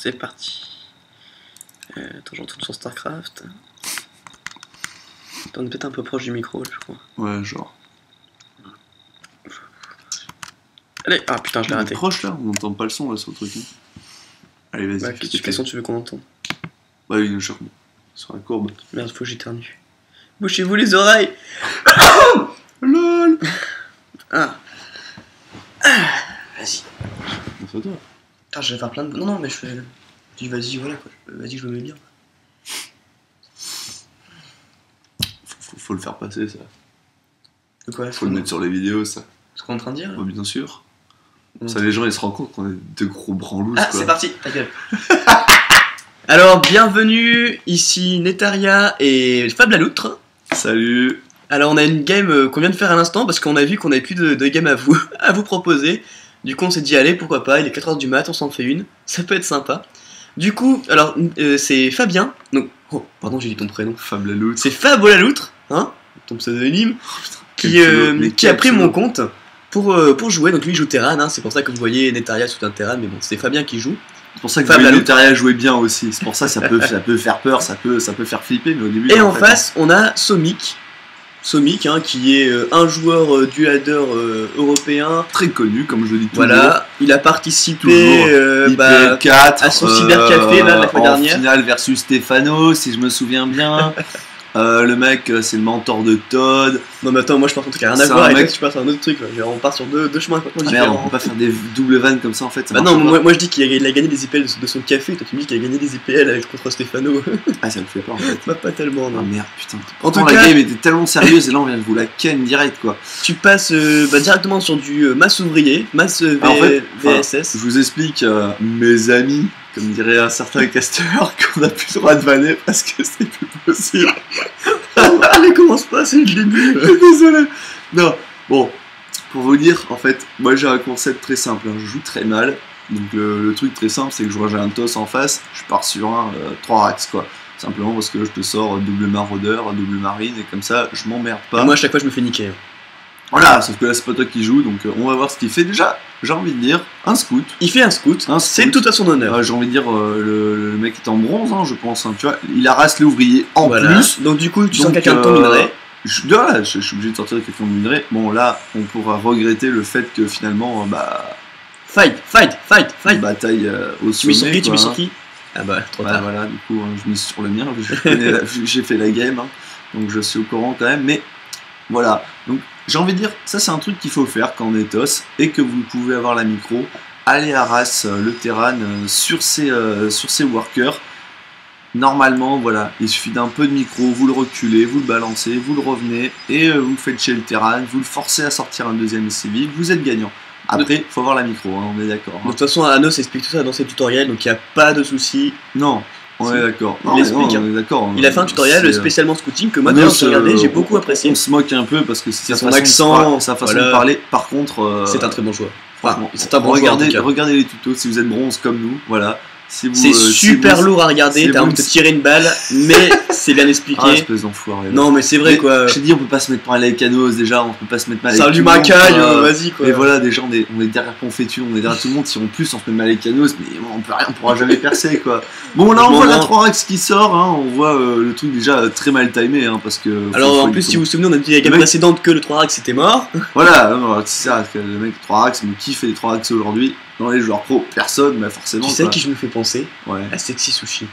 c'est parti. Attends, j'entends sur Starcraft. Attends, on est peut-être un peu proche du micro, là, je crois. Ouais, genre. Allez, ah putain, je l'ai On est raté. proche là, on n'entend pas le son là sur le truc. Hein. Allez, vas-y. Bah, quelle son tu veux qu'on entende? Bah oui, le charme. Sur la courbe. Merde, faut que j'éternue. Bouchez-vous les oreilles. LOL. Ah. Vas-y. C'est toi. Putain, je vais faire plein de... Non, mais je fais... Je dis vas-y, voilà quoi. Vas-y, je me mets bien. Faut le faire passer ça. De quoi? Faut le mettre sur les vidéos ça. Ce qu'on est en train de dire là? Bah, bien sûr. Mmh. Ça, les gens ils se rendent compte qu'on est deux gros branlouses. Ah, quoi. c'est parti, ta gueule. Alors, bienvenue, ici Netaria et Fab la Loutre. Salut. Alors, on a une game qu'on vient de faire à l'instant parce qu'on a vu qu'on n'avait plus de game à vous proposer. Du coup, on s'est dit, allez, pourquoi pas, il est 4h du mat, on s'en fait une, ça peut être sympa. Du coup, alors, c'est Fabien, donc, oh, pardon, j'ai dit ton prénom. Fab la loutre. C'est Fab la Loutre, hein, ton pseudonyme, qui a pris mon compte pour jouer. Donc lui, il joue Terran, hein, c'est pour ça que vous voyez Netaria sous un Terran, mais bon, c'est Fabien qui joue. C'est pour ça que Fab la Netaria jouait bien aussi. C'est pour ça que ça peut faire peur, ça peut faire flipper, mais au début. Et en face, on a Somic. Somic, hein, qui est un joueur duadeur européen. Très connu, comme je le dis toujours. Voilà, il a participé IPL4, à son cybercafé là, la fois dernière. En finale versus Stefano, si je me souviens bien. Le mec, c'est le mentor de Todd. Non mais attends, moi je pense qu'il n'y a rien à voir avec ça, tu passes à un autre truc là. Genre, on part sur deux chemins complètement Merde, différents. on peut pas faire des doubles vannes comme ça en fait. Ça bah marche non, pas. moi je dis qu'il a gagné des IPL de son café, toi tu me dis qu'il a gagné des IPL contre Stefano. Ah, ça me fait peur en fait. Bah pas tellement, Ah non. merde, putain. En tout Pourtant, cas, la game était tellement sérieuse et là on vient de vous la ken direct quoi. tu passes directement sur du masse ouvrier, masse En fait, VSS. Je vous explique, mes amis, comme dirait un certain casteur, qu'on a plus le droit de vanner parce que c'est plus possible. Allez, commence pas, c'est le début. Désolé. Non, bon, pour vous dire, en fait, moi j'ai un concept très simple, hein. Je joue très mal, donc le truc très simple c'est que je vois j'ai un toss en face, je pars sur un 3 racks quoi, simplement parce que je te sors double maraudeur, double marine, et comme ça je m'emmerde pas. Et moi à chaque fois je me fais niquer. Voilà, sauf que là c'est pas toi qui joue, donc on va voir ce qu'il fait déjà, j'ai envie de dire, un scout. Il fait un scout, c'est tout à son honneur. J'ai envie de dire, le mec est en bronze, hein, je pense, hein, tu vois, il harasse l'ouvrier en plus. Donc du coup, tu sens quelqu'un de ton minerai. Voilà, je suis obligé de sortir quelqu'un de minerai. Bon, là, on pourra regretter le fait que finalement, Fight. Bataille au Tu mets sur sommet, qui, tu mets quoi, sur hein. qui? Ah bah, trop Bah, tard. voilà, du coup, je mise sur le mien, j'ai fait la game, hein, donc je suis au courant quand même, mais voilà. Donc, j'ai envie de dire, ça c'est un truc qu'il faut faire quand on est toss et que vous pouvez avoir la micro. Allez harass le Terran sur ses workers. Normalement, voilà, il suffit d'un peu de micro, vous le reculez, vous le balancez, vous le revenez et vous faites chez le Terran, vous le forcez à sortir un deuxième civil, vous êtes gagnant. Après, faut avoir la micro, hein, on est d'accord. Hein. De toute façon, Anos explique tout ça dans ses tutoriels, donc il n'y a pas de souci. Non, on est d'accord. Il explique. On est d'accord. Il a fait un tutoriel spécialement scouting que moi, d'ailleurs, j'ai regardé, j'ai beaucoup apprécié. On se moque un peu parce que c'est son accent, sa façon voilà. de parler. Par contre, c'est un très bon choix. Franchement, c'est un bon choix, en tout cas. regardez les tutos si vous êtes bronze comme nous, voilà. Si vous, c'est super lourd à regarder, t'as envie de te tirer une balle, mais c'est bien expliqué. Ah, espèce d'enfoiré. Non, mais c'est vrai quoi. Je t'ai dit, on peut pas se mettre mal avec Canos déjà, on peut pas se mettre mal avec Salut tout le monde. Macaille, vas-y quoi. Mais voilà, déjà on est derrière Confétu, on est derrière tout le monde. Si en plus on se met mal avec Canos, mais on peut rien, on pourra jamais percer quoi. Bon, là on voit la 3 Rex qui sort, hein, on voit le truc déjà très mal timé, hein, parce que. Alors en plus, si vous vous souvenez, on a dit la game précédente que le 3 Rex c'était mort. Voilà, c'est ça, le mec 3 Rex, mais qui fait les 3 Rex aujourd'hui? Dans les joueurs pro, personne, mais forcément. Tu sais à qui je me fais penser? Ouais. À Sexy Sushi.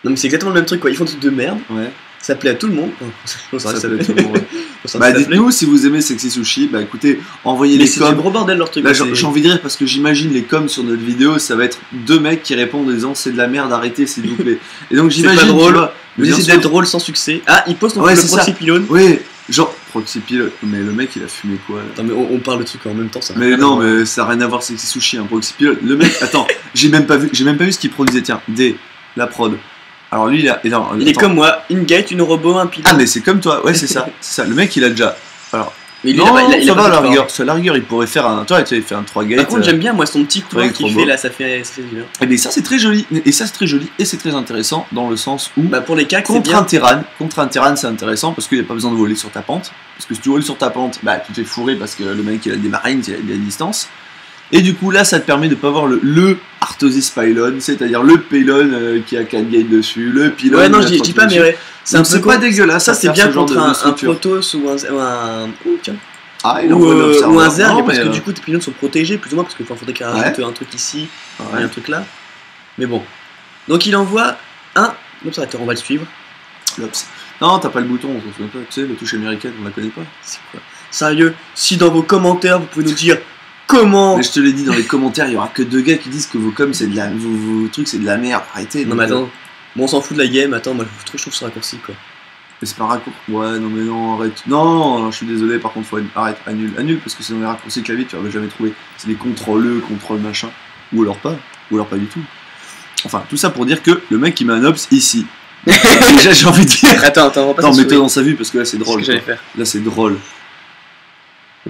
Non mais c'est exactement le même truc quoi, ils font des trucs de merde. Ouais. Ça plaît à tout le monde. Ça plaît à tout le monde. Bah dites-nous si vous aimez Sexy Sushi, bah écoutez, envoyez les coms. C'est du gros bordel leur truc. Là j'ai envie de dire parce que j'imagine les coms sur notre vidéo, ça va être deux mecs qui répondent en disant c'est de la merde, arrêtez s'il vous plaît. Et donc j'imagine. C'est pas drôle. Vous essayez d'être drôle sans succès. Ah, il poste le proxy pylone. Oui, genre proxy pylone. Mais le mec il a fumé quoi là? Attends mais on parle de trucs en même temps ça. Mais non mais ça n'a rien à voir Sexy Sushi, un proxy pylone. Le mec, attends, j'ai même pas vu ce qu'il produisait. Tiens, la prod. Alors lui il est comme moi, une gate, une robot, un pilote. Ah mais c'est comme toi, ouais c'est ça, c'est ça. Le mec il a déjà. Alors. Mais il ça va à la rigueur. Sur la rigueur il pourrait faire un. Toi tu avais fait un 3 gate. Par contre j'aime bien moi son petit coin qu'il fait là, ça fait du bien. Et bien ça c'est très joli. Et ça c'est très joli et c'est très intéressant dans le sens où. Bah pour les cas contre un Terran c'est intéressant parce qu'il n'y a pas besoin de voler sur ta pente. Parce que si tu voles sur ta pente, bah tu te fais fourrer parce que le mec il a des marines, il a des distances. Et du coup, là, ça te permet de pas avoir le Artosis Pylon, c'est-à-dire le pylône qui a 4 gates dessus, le pylône. Ouais, non, qui a je 30 dis pas, mais dessus. ouais. C'est pas dégueulasse. Ça, c'est faire bien ce genre contre de un structure. Protoss ou un. Ouh, tiens. Ah, il Ou, envoie ou l'observer. un Zerg, Non, parce que mais, du coup tes pylônes sont protégés plus ou moins, parce qu'il faudrait qu'il rajoute un truc ici et un truc là. Mais bon. Donc il envoie un observateur, on va le suivre. l'Obs. Non, t'as pas le bouton, on s'en souvient pas. Tu sais, la touche américaine, on la connaît pas. C'est quoi? Sérieux, si dans vos commentaires vous pouvez nous dire comment. Mais je te l'ai dit dans les commentaires, il y aura que 2 gars qui disent que vos coms c'est de la. Vos trucs c'est de la merde. Arrêtez. Non mais attends, bon on s'en fout de la game, attends, moi je trouve ce raccourci quoi. Mais c'est pas raccourci. Ouais, non, mais non, arrête. Non, je suis désolé, par contre, arrête, annule, parce que c'est dans les raccourcis clavier, tu vas jamais trouver. C'est des contrôle-E, contrôle machin. Ou alors pas du tout. Enfin, tout ça pour dire que le mec il met un obs ici. Déjà, j'ai envie de dire. Attends, on va pas Attends, mets-toi dans sa vue, parce que là c'est drôle. C'est ce que j'allais faire. Là c'est drôle.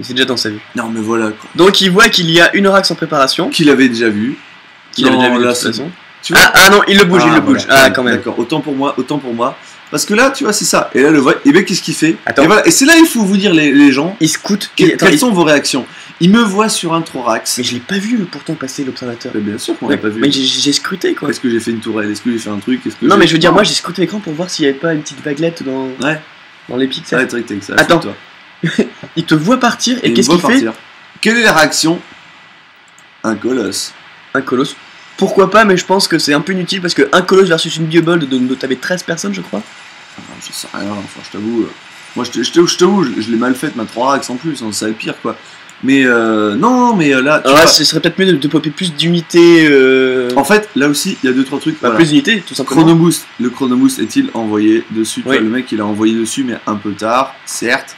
C'est déjà dans sa vue. Non, mais voilà quoi. Donc il voit qu'il y a une Rax en préparation. Qu'il avait déjà vu. Qu'il avait déjà vu de là, toute façon. Tu vois Ah non, il le bouge, il le bouge. Voilà. Ah quand même. D'accord, autant pour moi. Parce que là, tu vois, c'est ça. Et là, le vrai. Et bien, qu'est-ce qu'il fait? Attends. Et voilà. Et c'est là il faut vous dire, les gens, Il scoute. quelles sont vos réactions? Il me voit sur un thorax. Mais je l'ai pas vu pourtant passer l'observateur. Mais bien sûr qu'on l'a pas vu. Mais j'ai scruté quoi. Est-ce que j'ai fait une tourelle? Est-ce que j'ai fait un truc? Non mais je veux dire, moi j'ai scruté l'écran pour voir s'il y avait pas une petite vaguelette dans les pixels. Ouais, truc, ça. Attends. Toi. Il te voit partir et Il qu'est-ce me qu'il voit fait? partir. Quelle est la réaction? Un colosse. Un colosse. Pourquoi pas, mais je pense que c'est un peu inutile parce que un colosse versus une biobold, donc t'avais 13 personnes je crois. Ah, je sais rien, enfin je t'avoue. Moi je t'avoue, je l'ai mal faite ma 3 en plus, hein, ça le pire quoi. Mais non, mais là. Alors là, ce serait peut-être mieux de popper plus d'unités. En fait, là aussi, il y a 2-3 trucs. Bah, voilà. plus d'unités, tout simplement. Chronomoost, le Chronomoost est-il envoyé dessus? Oui. Le mec il a envoyé dessus, mais un peu tard, certes.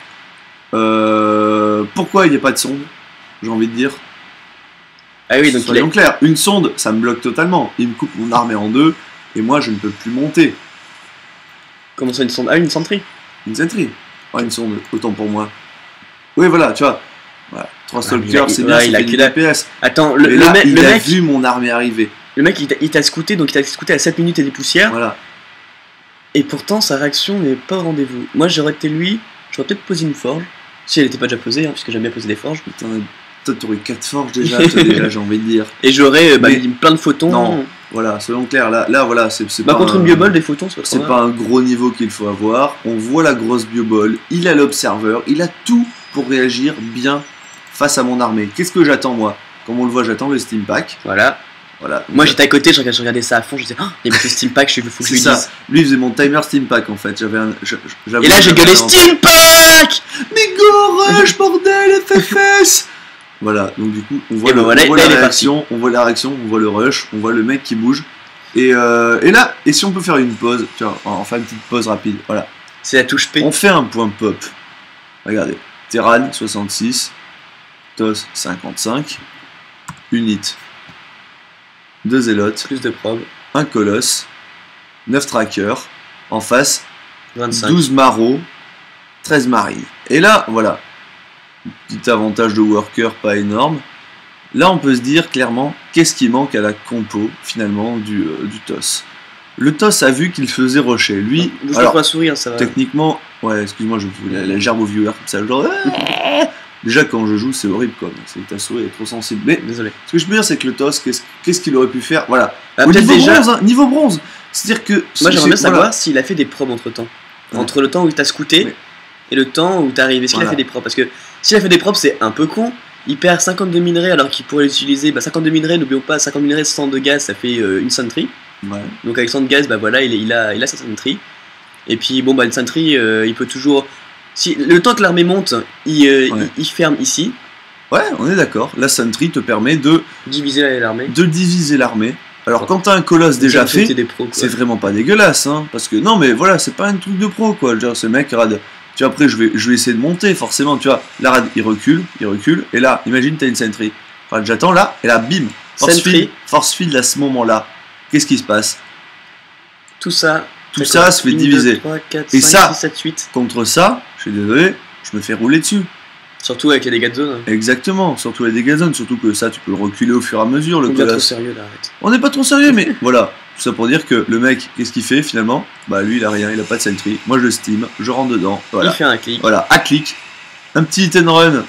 Pourquoi il n'y a pas de sonde? J'ai envie de dire. Ah oui, donc soyons clairs, une sonde, ça me bloque totalement. Il me coupe mon armée en deux, et moi je ne peux plus monter. Comment ça, une sonde? Ah, une sentry. Une sentry. Oh, une sonde, autant pour moi. Oui, voilà, tu vois. Voilà. 3 stalkers, c'est bien, il a fait que du la DPS. Attends, Mais là, il a mec, vu mon armée arriver. le mec il t'a scouté, donc il t'a scouté à 7 minutes et des poussières, Voilà. et pourtant sa réaction n'est pas au rendez-vous. Moi j'aurais été lui, j'aurais peut-être posé une forge, si elle était pas déjà posée, hein, puisque j'aime bien poser des forges. Putain, toi t'aurais 4 forges déjà, toi, déjà j'ai envie de dire. Et j'aurais Mais- mis plein de photons. Non. Voilà, soyons clairs, là voilà, c'est Bah pas contre un- une biobold, des photons, c'est C'est pas un gros niveau qu'il faut avoir. On voit la grosse bioball, il a l'observeur, il a tout pour réagir bien face à mon armée. Qu'est-ce que j'attends moi? Comme on le voit, j'attends le Steam Pack. Voilà. Voilà. Moi j'étais à côté, je regardais ça à fond, je disais, oh, il y a le Steam Pack, faut que je C'est lui ça. dise. Lui il faisait mon timer Steam Pack en fait. Et là j'ai gueulé Steam Pack. Mais go rush bordel FFS. Voilà, donc du coup on voit, Et ben voilà, on voit là, la il est réaction, on voit la réaction, on voit le rush, on voit le mec qui bouge. Et là, et si on peut faire une pause, tu vois, on fait une petite pause rapide, voilà. C'est la touche P. On fait un point pop. Regardez, Terran 66, TOS 55, Unit, 2 zélotes, Plus de probes. un colosse, 9 trackers, en face 25. 12 marauds, 13 marines. Et là, voilà, petit avantage de worker pas énorme. Là, on peut se dire clairement qu'est-ce qui manque à la compo finalement du TOS. Le TOS a vu qu'il faisait rusher. Lui, Bouge alors pas sourire, ça va. techniquement, ouais, excuse-moi, je la gerbe au viewer comme ça, genre. Déjà, quand je joue, c'est horrible quoi. C'est que ta souris est trop sensible. Mais Désolé. ce que je peux dire, c'est que le TOS, qu'est-ce qu'il aurait pu faire? Voilà. Ah, Au peut-être niveau déjà. bronze, hein, niveau bronze. C'est-à-dire que. Moi j'aimerais bien savoir voilà. s'il a fait des probes entre temps. Ouais. Entre le temps où il t'a scouté Ouais. et le temps où t'es arrivé. Est-ce qu'il a Voilà. fait des probes? Parce que s'il a fait des probes, c'est un peu con. Il perd 52 minerais alors qu'il pourrait l'utiliser. Bah, 52 minerais, n'oublions pas, 50 minerais sans de gaz, ça fait une sentry. Ouais. Donc avec 100 de gaz, bah voilà, il a sa sentry. Et puis bon, bah une sentry, il peut toujours. Si, le temps que l'armée monte, Ouais. il ferme ici, Ouais, on est d'accord. La Sentry te permet de diviser l'armée. diviser l'armée. Alors quand t'as un colosse déjà Ça, c'était fait, des pros, quoi. c'est vraiment pas dégueulasse, hein. Parce que non, mais voilà, c'est pas un truc de pro, quoi. Je veux dire, ce mec, regarde. Tu vois, après, je vais essayer de monter, forcément. Tu vois, là, regarde, il recule. Et là, imagine, t'as une Sentry. Regarde, j'attends là, et là, bim, Sentry. force field à ce moment-là. Qu'est-ce qui se passe? Tout ça. Tout ça se fait 1, 2, diviser. 3, 4, Et 5, ça- 6, 7, 8. Contre ça, je suis désolé, je me fais rouler dessus. Surtout avec les dégâts de zone. Exactement, surtout les dégâts de zone, surtout que ça, tu peux le reculer au fur et à mesure, le On devient trop colosse. sérieux là, arrête. On n'est pas trop sérieux, mais voilà. Tout ça pour dire que le mec, qu'est-ce qu'il fait finalement? Bah lui, il a rien, il a pas de sentry. Moi, je le steam, je rentre dedans. Voilà. Il fait un clic. Voilà, à clic. Un petit hit and run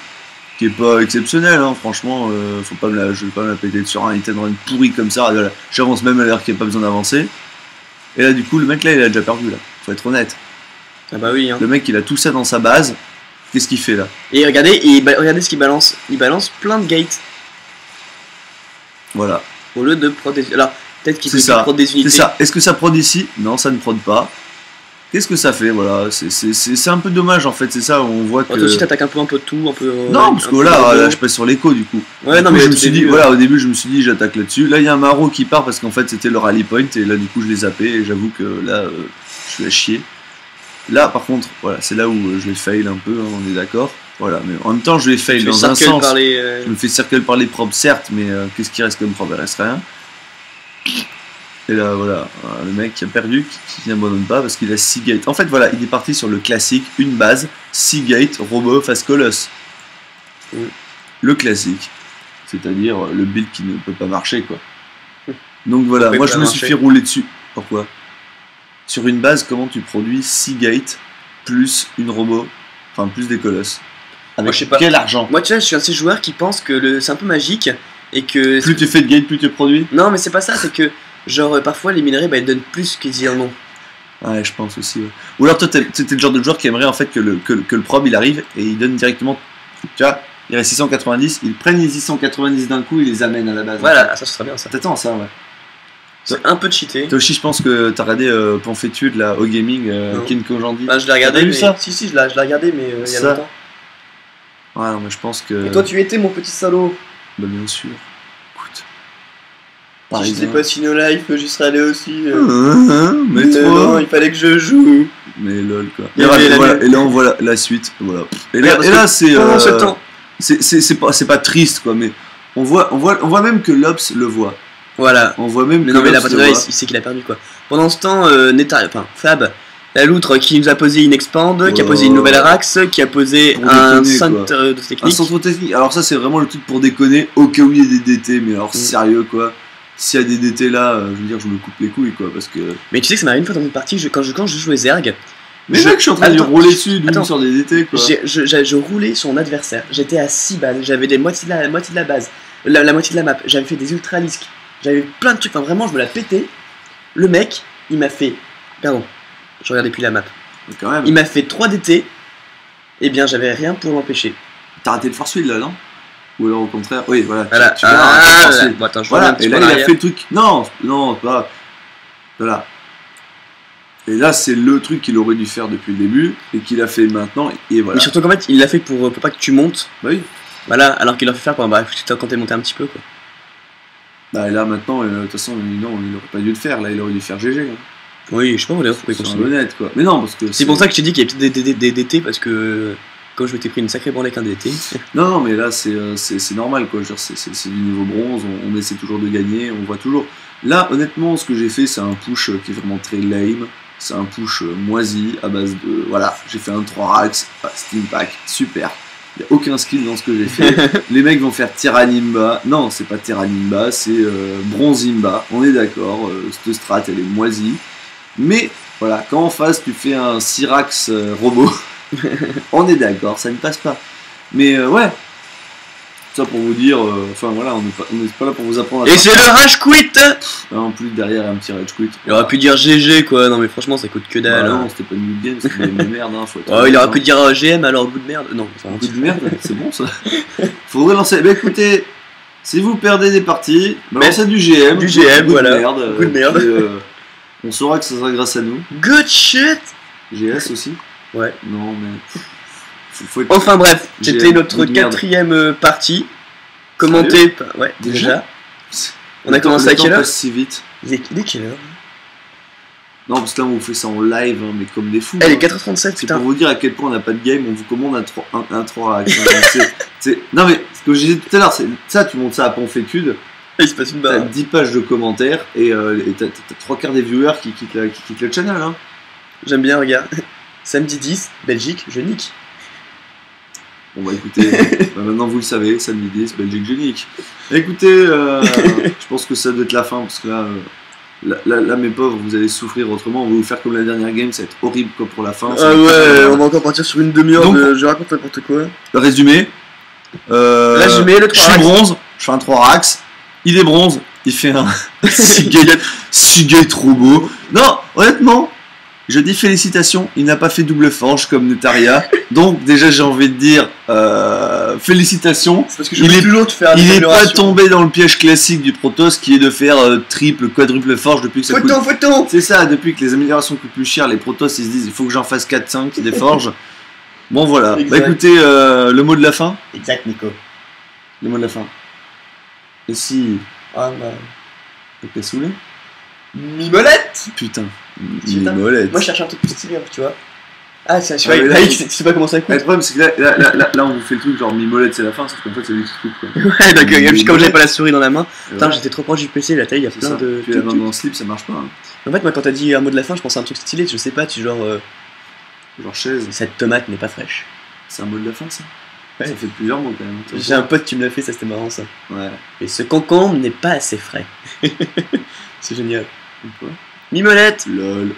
qui est pas exceptionnelle, hein, franchement, je vais pas me la péter sur un hit and run pourri comme ça, voilà. J'avance même à l'heure qu'il n'y a pas besoin d'avancer. Et là, du coup, le mec là, il a déjà perdu, là, faut être honnête. Ah bah oui, hein. Le mec, il a tout ça dans sa base, qu'est-ce qu'il fait là? Et regardez, regardez ce qu'il balance. Il balance plein de gates. Voilà. Au lieu de prod des... Alors, peut-être qu'il C'est peut ça, prod des unités. c'est ça. Est-ce que ça prod ici? Non, ça ne prod pas. Qu'est-ce que ça fait? Voilà, c'est un peu dommage en fait, c'est ça, on voit que... Toi aussi t'attaques un peu de tout, un peu... Non, parce que là, je passe sur l'écho du coup. Ouais, non, Du coup, mais je me suis dit, voilà, au début je me suis dit j'attaque là-dessus. Là il y a un maraud qui part parce qu'en fait c'était le rally point et là du coup je l'ai zappé et j'avoue que là je suis à chier. Là par contre, voilà, c'est là où je vais fail un peu, hein, on est d'accord. Voilà, mais en même temps je vais fail dans un sens. Je me fais circle par les probes certes, mais qu'est-ce qui reste comme probe? Il reste rien. Et là, voilà, le mec qui a perdu, qui n'abandonne pas parce qu'il a 6 gates. En fait, voilà, il est parti sur le classique, une base, 6 gates, robot face colosse. Le classique. C'est-à-dire le build qui ne peut pas marcher, quoi. Donc voilà, moi je me suis fait rouler dessus. Pourquoi? Sur une base, comment tu produis 6 gates plus une robot, enfin plus des colosses? Avec moi, je sais pas. Quel argent? Moi, tu vois, je suis un de ces joueurs qui pensent que c'est un peu magique et que... Plus tu fais de gates, plus tu produis? Non, mais c'est pas ça, c'est que... Genre, parfois, les minerais, ils donnent plus qu'ils en ont. Ouais, je pense aussi. Ouais. Ou alors, toi, t'es le genre de joueur qui aimerait en fait que le probe il arrive et il donne directement. Tu vois, il reste 690, ils prennent les 690 d'un coup, ils les amènent à la base. Voilà, ça serait bien ça. T'attends ça, ouais. C'est un peu cheaté. Toi aussi, je pense que t'as regardé Panfétude là, au gaming, Ken Kojandi. Ah, je l'ai regardé, mais... ça Si, je l'ai regardé, mais il y a longtemps. Ouais, non, mais je pense que. Et toi, tu étais mon petit salaud. Bah, bien sûr. Écoute. Si j'étais pas Sino Life, j'y serais allé aussi. Mais toi. Non, il fallait que je joue. Mais lol quoi. Et, et là on voit la suite. Voilà. Et là c'est. C'est pas triste quoi, mais on voit même que Lops le voit. Voilà. On voit même que non, mais Lops il sait qu'il a perdu quoi. Pendant ce temps, Fab, la loutre qui nous a posé une expand, qui a posé une nouvelle Arax, qui a posé un centre de technique. Un centre technique. Alors ça c'est vraiment le truc pour déconner au cas où il y a des DT, mais alors sérieux quoi. S'il y a des DT là, je veux dire, je me coupe les couilles quoi, parce que. Mais tu sais que ça m'arrive une fois dans une partie, quand je jouais Zerg. Mais mec, je suis en train de rouler dessus, d'où sur des DT quoi. Je roulais sur mon adversaire, j'étais à 6 balles, j'avais la moitié de la base, la moitié de la map, j'avais fait des ultralisques, j'avais plein de trucs, enfin vraiment je me la pétais. Le mec, il m'a fait. Pardon, je regardais plus la map. Mais quand même. Il m'a fait 3 DT, et bien j'avais rien pour l'empêcher. T'as raté le force field là, non? Ou alors au contraire, oui, voilà. Voilà. Tu vois, bon, attends, je voilà. Et là, il a fait le truc. Non, pas. Voilà. Et là, c'est le truc qu'il aurait dû faire depuis le début et qu'il a fait maintenant. Et voilà. Mais surtout qu'en fait, il l'a fait pour pas que tu montes. Bah oui. Voilà, alors qu'il aurait fait faire quand t'es monté un petit peu quoi. Bah et là maintenant, de toute façon, non, il aurait pas dû le faire. Là, il aurait dû faire GG. Hein. Oui, je sais pas pourquoi il continue. Honnête quoi. Mais non, parce que. C'est pour ça que je t'ai dit qu'il y avait peut-être des DT parce que. Comme je m'étais pris une sacrée branlée avec un DT. Non, mais là c'est normal quoi. C'est du niveau bronze, on essaie toujours de gagner, on voit toujours. Là, honnêtement, ce que j'ai fait, c'est un push qui est vraiment très lame. C'est un push moisi à base de. Voilà, j'ai fait un 3 racks, Steam Pack, super. Il n'y a aucun skill dans ce que j'ai fait. Les mecs vont faire Tyrannimba. Non, c'est pas Tyrannimba, c'est Bronzimba. On est d'accord, cette strat elle est moisie. Mais voilà, quand en face tu fais un Syrax robot. On est d'accord, ça ne passe pas. Mais ouais, ça pour vous dire, enfin voilà, on n'est pas là pour vous apprendre à. Et c'est le rage quit. En plus derrière un petit rage quit. Il aurait pu dire GG quoi, non mais franchement ça coûte que dalle. Non, c'était pas une good game, c'était une merde. Hein, il aurait pu dire GM alors goût de merde. Non, un goût de merde, c'est bon ça. Faudrait lancer. Bah écoutez, si vous perdez des parties, lancez du GM. Du GM, voilà. Goût de merde. On saura que ça sera grâce à nous. Good shit. GS aussi. Ouais. Non, mais. Enfin bref, c'était notre 4ème partie. Commentée par. Ouais, déjà. On a commencé à quelle heure? Passe si vite. Il est quelle heure? Non, parce que là, on vous fait ça en live, hein, mais comme des fous. Elle est 4h37, c'est pour vous dire à quel point on n'a pas de game, on vous commande un 3 hack. Non, mais ce que je disais tout à l'heure, c'est ça, tu montes ça à Panfétude. Il se passe une barre. T'as 10 pages de commentaires et t'as 3/4 des viewers qui quittent le channel. Hein. J'aime bien, regarde. Samedi 10, Belgique, je nique. Bon bah écoutez, maintenant vous le savez, samedi 10, Belgique, je nique. Écoutez, je pense que ça doit être la fin parce que là mes pauvres, vous allez souffrir autrement. On va vous faire comme la dernière game, ça va être horrible quoi pour la fin. Ah ouais, on va encore partir sur une demi-heure de je raconte n'importe quoi. Le résumé, Là, je mets le Je suis 3 bronze, je fais un 3 rax. Il est bronze, il fait un Sugei trop beau. Non, honnêtement, je dis félicitations, il n'a pas fait double forge comme Netaria. Donc, déjà, j'ai envie de dire félicitations. C'est parce que Il est- toujours te faire des Il n'est pas améliorations. tombé dans le piège classique du Protoss qui est de faire triple, quadruple forge depuis que ça coûte. Photo. C'est ça, depuis que les améliorations coûtent plus cher, les Protoss ils se disent il faut que j'en fasse 4-5 des forges. Bon voilà, bah Exact. écoutez, le mot de la fin. Exact, Nico. Le mot de la fin. Et si. Ah, bah. T'es saoulé? Mimolette. Putain. Putain. Molette. Moi, je cherche un truc plus stylé, tu vois. Ah, c'est Ah, mais là, tu sais pas comment ça coûte. Le problème c'est que là, on vous fait le truc genre Mimolette c'est la fin, sauf qu'en fait c'est lui qui se coupe quoi. Ouais, d'accord. Comme Mimolette. j'avais pas la souris dans la main. Et Putain, voilà, j'étais trop proche du PC, la taille, il y a c'est plein ça. de. Puis la main dans le slip ça marche pas. Hein. En fait, moi, quand t'as dit un mot de la fin, je pensais à un truc stylé, je sais pas, tu genre. Genre chaise, Cette tomate n'est pas fraîche. c'est un mot de la fin ça. Ouais. Ça fait plusieurs mots quand même. J'ai un pote qui me l'a fait, ça c'était marrant ça. Ouais. Et ce concombre n'est pas assez frais. C'est génial. Quoi? Mimolette. Lol.